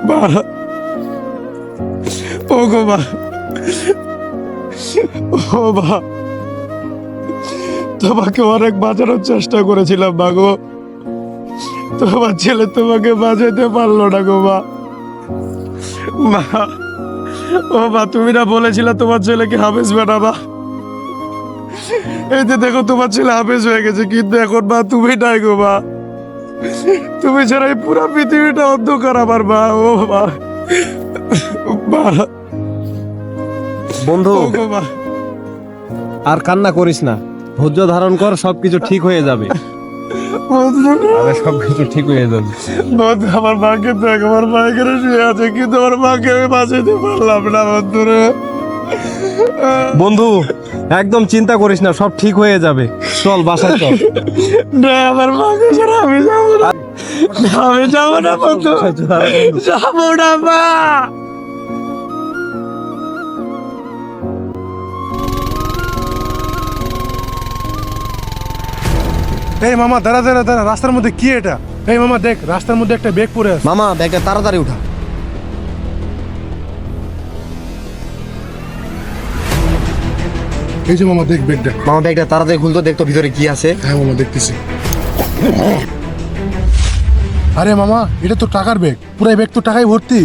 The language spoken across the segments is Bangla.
মা, ও গো মা, ও মা, তোমাকে অনেক বাঁচানোর চেষ্টা করেছিলাম মা গো, তোমার ছেলে তোমাকে বাঁচাতে পারলো না গো মা। মা, ও মা, তুমি না বলেছিলে তোমার ছেলেকে হাফেজ বানাবা? এই যে দেখো তোমার ছেলে হাফেজ হয়ে গেছে, কিন্তু এখন মা তুমি নাই গো মা, তুমি ছাড়া এই পুরো পৃথিবীটা অন্ধকার আমার মা। ও মা, মা, বন্ধু ও গো মা, আর কান্না করিস না, ধৈর্য ধারণ কর, সবকিছু ঠিক হয়ে যাবে। বন্ধু, আরে সবকিছু ঠিক হয়ে যাবে। বন্ধু, আমার মাকে দেখ, আমার মা এখানে শুয়ে আছে, কিন্তু আমার মাকে আমি বাঁচাতে পারলাম না বন্ধুরে। বন্ধু একদম চিন্তা করিস না, সব ঠিক হয়ে যাবে, চল বাসায় চল। না, আমার মাকে ছাড়া আমি যাবো না, আমি যাবো না বন্ধু, যাবো না মা। এই মামা, দাঁড়া দাঁড়া দাঁড়া, রাস্তার মধ্যে কি এটা? এই মামা দেখ, রাস্তার মধ্যে একটা ব্যাগ পড়ে আছে। মামা ব্যাগটা তাড়াতাড়ি উঠা। এই যে মামা দেখ ব্যাগটা। মামা ব্যাগটা তাড়াতাড়ি খুলতো, দেখতো ভিতরে কি আছে। হ্যাঁ মামা, দেখতেছি। আরে মামা, এটা তো টাকার ব্যাগ, পুরো ব্যাগ তো টাকায় ভর্তি।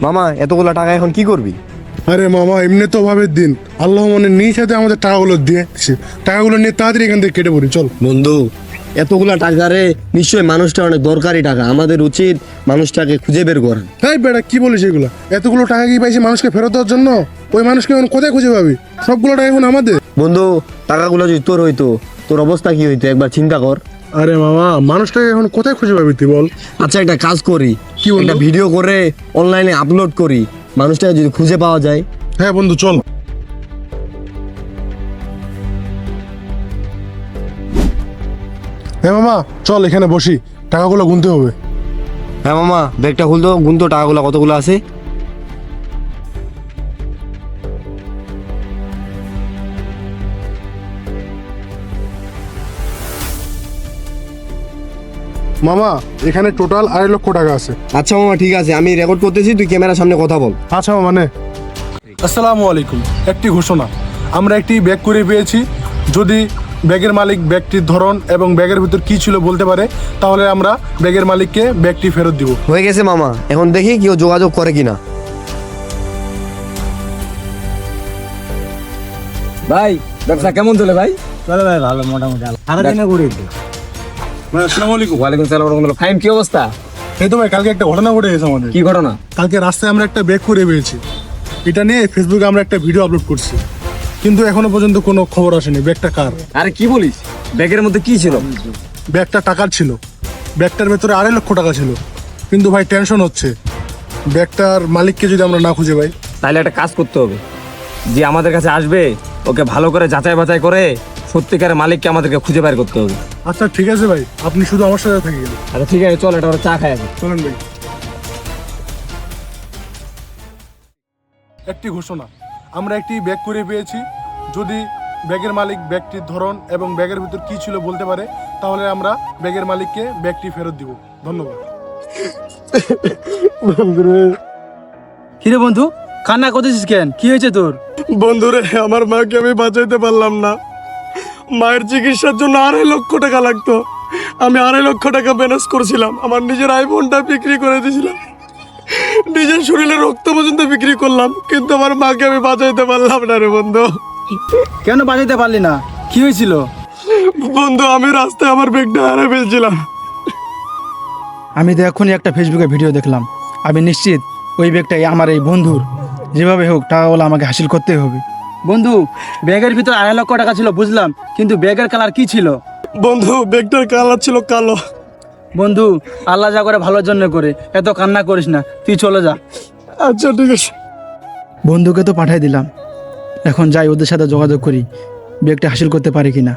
মামা এতগুলা টাকা এখন কি করবি? আরে মামা, এমনি তো অভাবের দিন, আল্লাহ মানে নিজ হাতে আমাদের টাকাগুলো দিয়েছে, টাকাগুলো নিয়ে তাড়াতাড়ি এখান থেকে কেটে পড়ি, চল। বন্ধু এতগুলা টাকা রে, নিশ্চয়ই মানুষটা অনেক দরকারি টাকা, আমাদের উচিত মানুষটাকে খুঁজে বের করা। এই বেটা, কি বলিস এগুলো? এতগুলো টাকা কি পাইছি মানুষকে ফেরত দেওয়ার জন্য? ওই মানুষকে এখন কোথায় খুঁজে পাবি? সবগুলো টাকা এখন আমাদের। বন্ধু টাকাগুলো যদি তোর হইতো, তোর অবস্থা কি হইতো একবার চিন্তা কর। আরে মামা, মানুষটাকে এখন কোথায় খুঁজে পাবি তুই বল? আচ্ছা একটা কাজ করি, কি বন্ধু? একটা ভিডিও করে অনলাইনে আপলোড করি, মানুষটাকে যদি খুঁজে পাওয়া যায়। হ্যাঁ বন্ধু, চল। হ্যাঁ মামা, চল এখানে বসি, টাকাগুলো গুনতে হবে। হ্যাঁ মামা ব্যাগটা খুলতো, গুনতো টাকাগুলো কতগুলো আছে। মামা, এখানে টোটাল 2.5 লক্ষ টাকা আছে। আচ্ছা মামা ঠিক আছে, আমি রেকর্ড করতেছি, তুই ক্যামেরার সামনে কথা বল। আচ্ছা মামা, নে। আসসালামু আলাইকুম। একটি ঘোষণা, আমরা একটি ব্যাগ করে পেয়েছি। যদি ব্যাগের মালিক ব্যাগটির ধরন এবং ব্যাগের ভিতর কি ছিল বলতে পারে, তাহলে আমরা ব্যাগের মালিককে ব্যাগটি ফেরত দিব। হয়ে গেছে মামা, এখন দেখি কেউ যোগাযোগ করে কিনা। ভাই ব্যবসা কেমন চলে ভাই? চলে ভাই ভালো, মোটামুটি সারাদিনে ঘুরে। আসসালামু আলাইকুম। ওয়ালাইকুম সালাম রাহমাতুল্লাহ। ফাইম কি অবস্থা? এই তো ভাই, কালকে একটা ঘটনা ঘটে গেছে আমাদের। কি ঘটনা? কালকে রাস্তায় আমরা একটা ব্যাগ করে পেয়েছি, এটা নিয়ে ফেসবুকে আমরা একটা ভিডিও আপলোড করছি, কিন্তু এখনো পর্যন্ত কোনো খবর আসেনি ব্যাগটা কার। আরে কি বলিস, ব্যাগের মধ্যে কি ছিল? ব্যাগটা টাকার ছিল, ব্যাগটার ভেতরে 2.5 লক্ষ টাকা ছিল, কিন্তু ভাই টেনশন হচ্ছে, ব্যাগটার মালিককে যদি আমরা না খুঁজে পাই। তাহলে একটা কাজ করতে হবে, যে আমাদের কাছে আসবে ওকে ভালো করে যাচাই বাছাই করে সত্যিকারের মালিককে আমাদেরকে খুঁজে বের করতে হবে। আচ্ছা ঠিক আছে ভাই, আপনি শুধু আমার সাথে থাকি। আচ্ছা ঠিক আছে, চল এটা ওরা চা খাই আগে। চলেন ভাই। একটি ঘোষণা, আমরা একটি ব্যাগ করে পেয়েছি। যদি ব্যাগের মালিক ব্যাগটির ধরন এবং ব্যাগের ভিতর কি ছিল বলতে পারে, তাহলে আমরা ব্যাগের মালিককে ব্যাগটি ফেরত দিব। ধন্যবাদ। কিরে বন্ধু, কান্না করতেছিস কেন? কি হয়েছে তোর? বন্ধুরে, আমার মাকে আমি বাঁচাইতে পারলাম না, মায়ের চিকিৎসার জন্য 2.5 লক্ষ টাকা লাগতো, আমি 2.5 লক্ষ টাকা ম্যানেজ করছিলাম, আমার নিজের আইফোনটা বিক্রি করে দিয়েছিলাম, নিজের শরীরে রক্ত পর্যন্ত বিক্রি করলাম, কিন্তু আমার মাকে আমি বাঁচাইতে পারলাম না রে বন্ধু। কেন বাজাইতে পারলি না? কি হয়েছিল? বন্ধু, আমি রাস্তায় আমার ব্যাগটা হারিয়ে ফেলছিলাম। আমি তো এখনই একটা ফেসবুকে ভিডিও দেখলাম, আমি নিশ্চিত ওই ব্যাগটাই আমার এই বন্ধুর, যেভাবে হোক টাকাগুলো আমাকে হাসিল করতেই হবে। বন্ধু, ব্যাগের ভিতর 2.5 লক্ষ টাকা ছিল বুঝলাম, কিন্তু ব্যাগের কালার কি ছিল? বন্ধু, ব্যাগটার কালার ছিল কালো। বন্ধু, আল্লাহ যা করে ভালোর জন্য করে, এত কান্না করিস না, তুই চলে যা। আচ্ছা ঠিক আছে। বন্ধুকে তো পাঠিয়ে দিলাম, এখন যাই ওদের সাথে যোগাযোগ করি, ব্যাগটা হাসিল করতে পারি কিনা।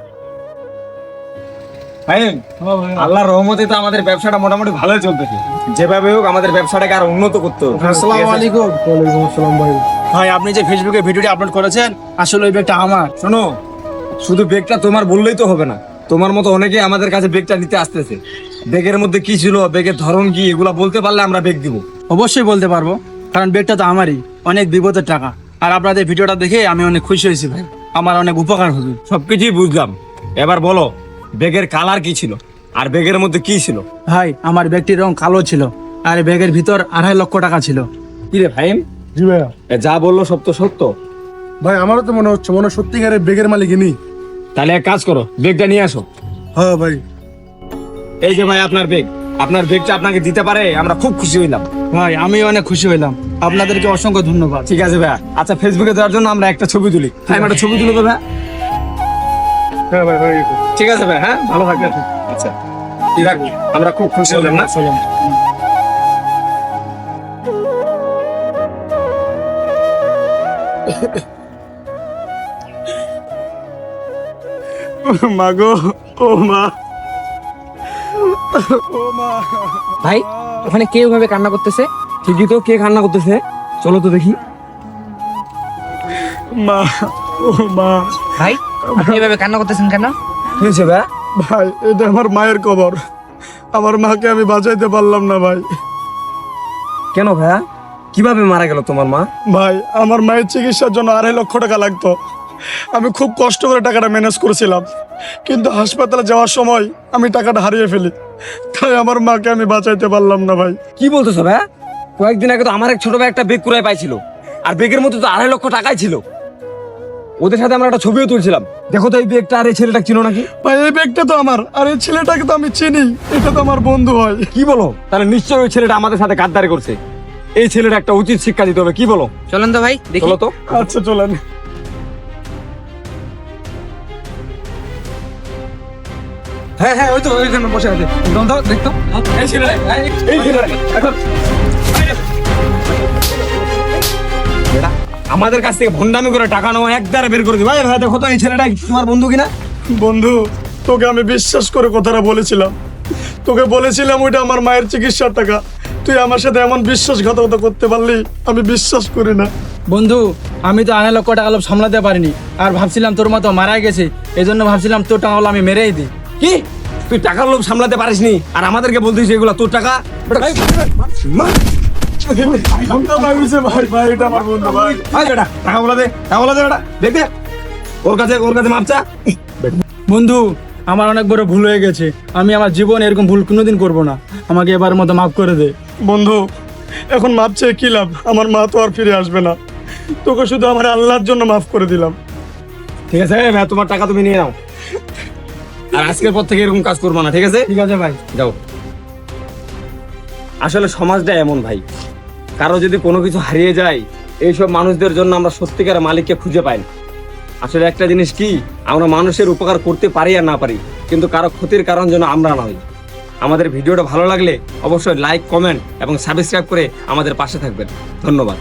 আল্লাহর রহমতে তো আমাদের ব্যবসাটা মোটামুটি ভালোই চলতেছে, যেভাবে হোক আমাদের ব্যবসাটাকে আরো উন্নত করতে হবে। আসসালামু আলাইকুম। ওয়ালাইকুম আসসালাম ভাই। ভাই, আপনি যে ফেসবুকে ভিডিওটি আপলোড করেছেন, আসলে ওই ব্যাগটা আমার। শোনো, শুধু ব্যাগটা তোমার বললেই তো হবে না, তোমার মতো অনেকে আমাদের কাছে ব্যাগটা নিতে আসতেছে। ব্যাগের মধ্যে কি ছিল, ব্যাগের ধরন কি, এগুলা বলতে পারলে আমরা ব্যাগ দিব। অবশ্যই বলতে পারবো, কারণ ব্যাগটা তো আমারই, অনেক বিপদের টাকা। আর আপনাদের ভিডিওটা দেখে আমি অনেক খুশি হয়েছি ভাই, আমার অনেক উপকার হবে। সবকিছুই বুঝলাম, এবার বলো ব্যাগের কালার কি ছিল আর ব্যাগের মধ্যে কি ছিল? ভাই আমার ব্যাগটির রং কালো ছিল, আর ব্যাগের ভিতর 2.5 লক্ষ টাকা ছিল। কি রে ভাইম, জি ভাইয়া। যা বললো সব তো সত্য? ভাই আমারও তো মনে হচ্ছে সত্যিকারের ব্যাগের মালিক ইনি। তাহলে এক কাজ করো, ব্যাগটা নিয়ে আসো। হ্যাঁ ভাই। এই যে ভাই আপনার ব্যাগ, আপনার ব্যাগটা আপনাকে দিতে পারে আমরা খুব খুশি হইলাম। ভাই আমি অনেক খুশি হইলাম, আপনাদেরকে অসংখ্য ধন্যবাদ। ঠিক আছে ভাইয়া, আচ্ছা ফেসবুকে দেওয়ার জন্য আমরা একটা ছবি তুলি। হ্যাঁ একটা ছবি তুলে দেবে। হ্যাঁ ভাই ভাই। ঠিক আছে ভাই, হ্যাঁ ভালো থাকবেন। আচ্ছা ঠিক আছে, আমরা খুব খুশি হলাম না। মা গো, ও মা, ও মা। ভাই ওখানে কে ওভাবে কান্না করতেছে? ঠিকই তো, কে কান্না করতেছে? চলো তো দেখি। মা, ও মা। ভাই আপনি এভাবে কান্না করতেছেন কেন? কি হয়েছে ভাইয়া? ভাই এটা আমার মায়ের কবর, আমার মাকে আমি বাঁচাইতে পারলাম না ভাই। কেন ভাইয়া, কিভাবে মারা গেল তোমার মা? ভাই আমার মায়ের চিকিৎসার জন্য 2.5 লক্ষ টাকা লাগতো। আমি খুব কষ্ট করে টাকাটা ম্যানেজ করেছিলাম, কিন্তু হাসপাতালে যাওয়ার সময় আমি টাকাটা হারিয়ে ফেলি, তাই আমার মাকে আমি বাঁচাইতে পারলাম না ভাই। কি বলতেছো ভাইয়া? কয়েকদিন আগে তো আমার এক ছোট ভাই একটা ব্যাগ কুড়ায় পাইছিল, আর ব্যাগের মধ্যে তো 2.5 লক্ষ টাকাই ছিল। ওদের সাথে আমরা একটা ছবিও তুলছিলাম। দেখো তো এই ব্যাগটা আর এই ছেলেটা চিনো নাকি? ভাই এই ব্যাগটা তো আমার, আর এই ছেলেটাকে তো আমি চিনি, এটা তো আমার বন্ধু হয়। কি বলো? তাহলে নিশ্চয়ই ওই ছেলেটা আমাদের সাথে গাদ্দারি করছে। এই ছেলেটা একটা উচিত শিক্ষা দিতে হবে, কি বলো? চলেন তো ভাই দেখি। চলো তো। আচ্ছা চলেন। হ্যাঁ হ্যাঁ, ওই তো ওইখানে বসে আছে। দেখতো এই ছেলেটা, এই ছেলেটা এখন আমাদের কাছ থেকে ভন্ডামি করে টাকা নেওয়া একবারে বের করে দিই। ভাই ভাই দেখো তো এই ছেলেটা তোমার বন্ধু কিনা? বন্ধু, তোকে আমি বিশ্বাস করে কথাটা বলেছিলাম, তোকে বলেছিলাম ওইটা আমার মায়ের চিকিৎসার টাকা, তুই আমার সাথে এমন বিশ্বাসঘাতকতা করতে পারলি, আমি বিশ্বাস করি না। বন্ধু আমি তো 2.5 লক্ষ টাকা লোভ সামলাতে পারিনি, আর ভাবছিলাম তোর মতো মারা গেছে, এই জন্য ভাবছিলাম তোর টাকাগুলো আমি মেরেই দিই। কি তুই টাকার লোভ সামলাতে পারিসনি আর আমাদেরকে বলতিস এগুলা তোর টাকা? ভাই ভাই এটা আমার বন্ধু ভাই। টাকাগুলো দে, টাকাগুলো দে বেটা, দেখে ওর কাছে মাপচা। বন্ধু আমার অনেক বড় ভুল হয়ে গেছে, আমি আমার জীবনে এরকম ভুল কোনোদিন করব না, আমাকে এবার মতো মাফ করে দে। বন্ধু এখন মাপ চেয়ে কি লাভ, আমার মা তো আর ফিরে আসবে না, তোকে শুধু আমার আল্লাহর জন্য মাফ করে দিলাম। ঠিক আছে ভাই, তোমার টাকা তুমি নিয়ে নাও, আর আজকের পর থেকে এরকম কাজ করবো না, ঠিক আছে? ঠিক আছে ভাই। যাও। আসলে সমাজটা এমন ভাই, কারো যদি কোনো কিছু হারিয়ে যায়, এইসব মানুষদের জন্য আমরা সত্যিকার মালিককে খুঁজে পাই না। আসলে একটা জিনিস কি, আমরা মানুষের উপকার করতে পারি আর না পারি, কিন্তু কারো ক্ষতির কারণ যেন আমরা না হই। আমাদের ভিডিওটা ভালো লাগলে অবশ্যই লাইক, কমেন্ট এবং সাবস্ক্রাইব করে আমাদের পাশে থাকবেন। ধন্যবাদ।